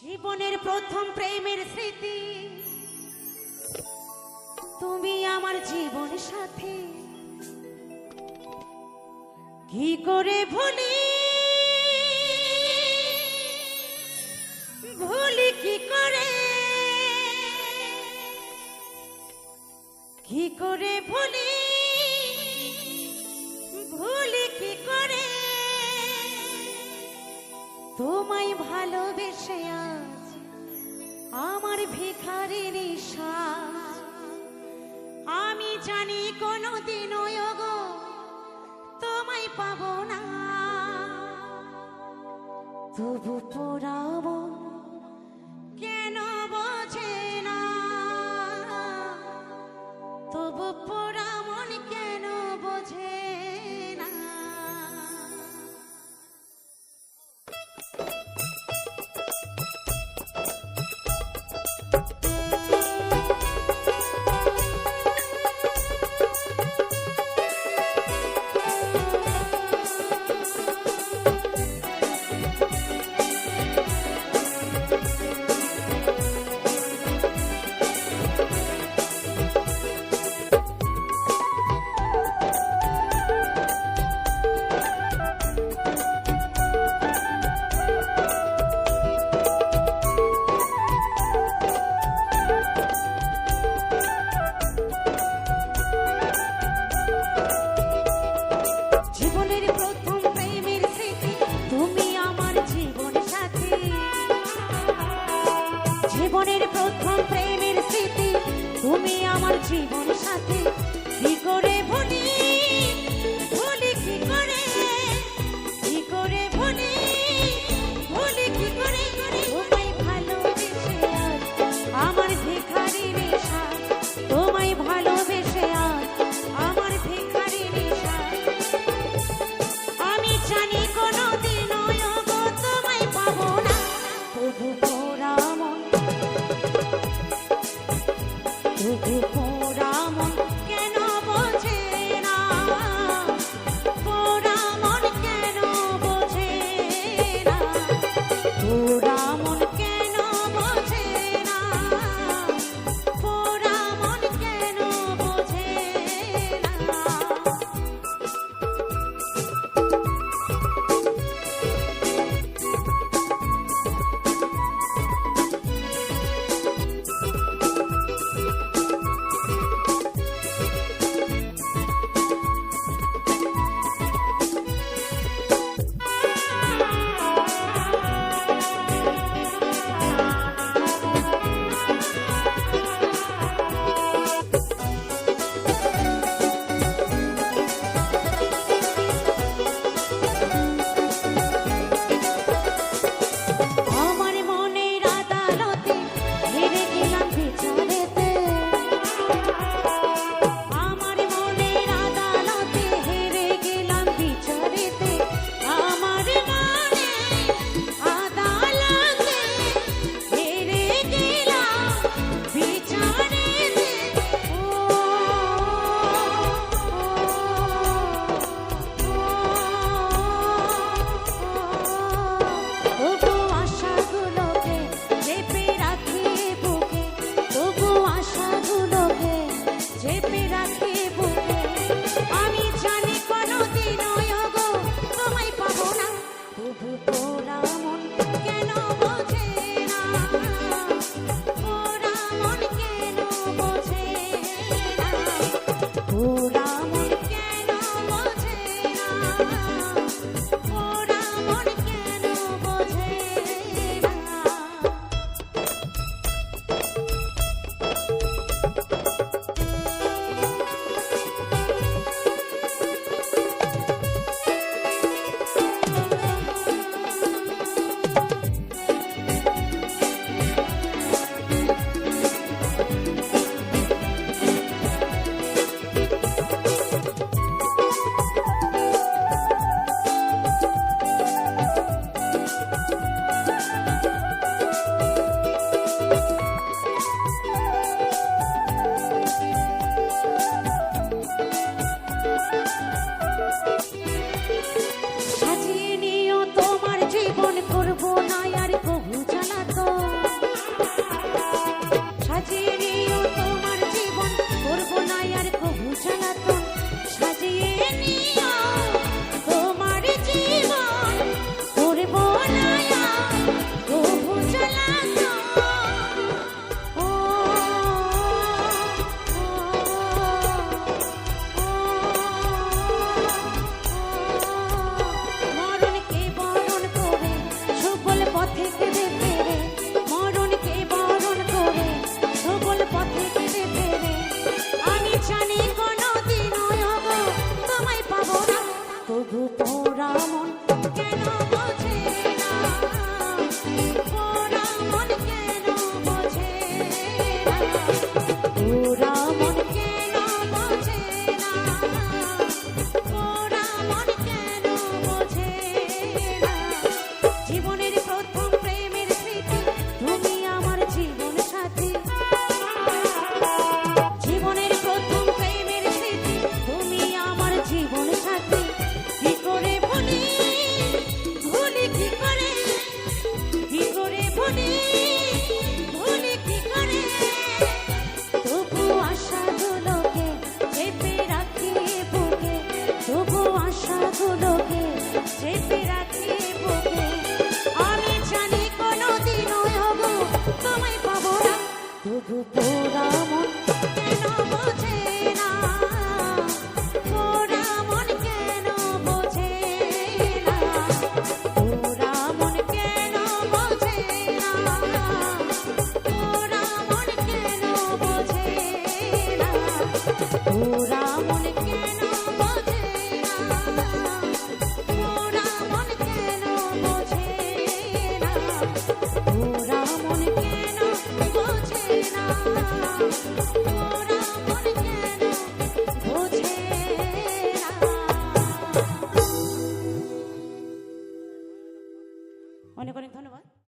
জীবনের প্রথম প্রেমের স্মৃতি, তুমি আমার জীবন সাথী। কি করে ভুলি, ভুলি কি করে, কি করে ভুলি, ভুলি কি করে তোমায় ভালোবেসে আজ আমার ভিখারির শ্বাস। আমি জানি কোনোদিনও গো তোমায় পাবো না, তবু পোড়াবো কেন বোঝে না, তবু পোড়া মন কেন বোঝে না। জীবনের প্রথম প্রেমের স্মৃতি, তুমি আমার জীবন সাথী। কি করে ভুলি, ভুলি কি করে, কি করে ভুলি, ভুলি কি করে তোমায় ভালোবেসে আজ আমার ভিখারির শ্বাস, তোমায় ভালোবেসে আজ আমার ভিখারির শ্বাস। আমি জানি কোনোদিনও গো তোমায় পাবো না, তবু পোড়া মন, তবু পোড়া মন কেন বোঝে না, পোড়া মন কেন বোঝে না, পোড়া মন কেন বোঝে না, পোড়া মন কেন বোঝে না। ওরা মন কেন বোঝে না, ওরা মন কেন বোঝে না, ওরা মন কেন বোঝে না, ওরা মন কেন বোঝে না। অনেক অনেক ধন্যবাদ।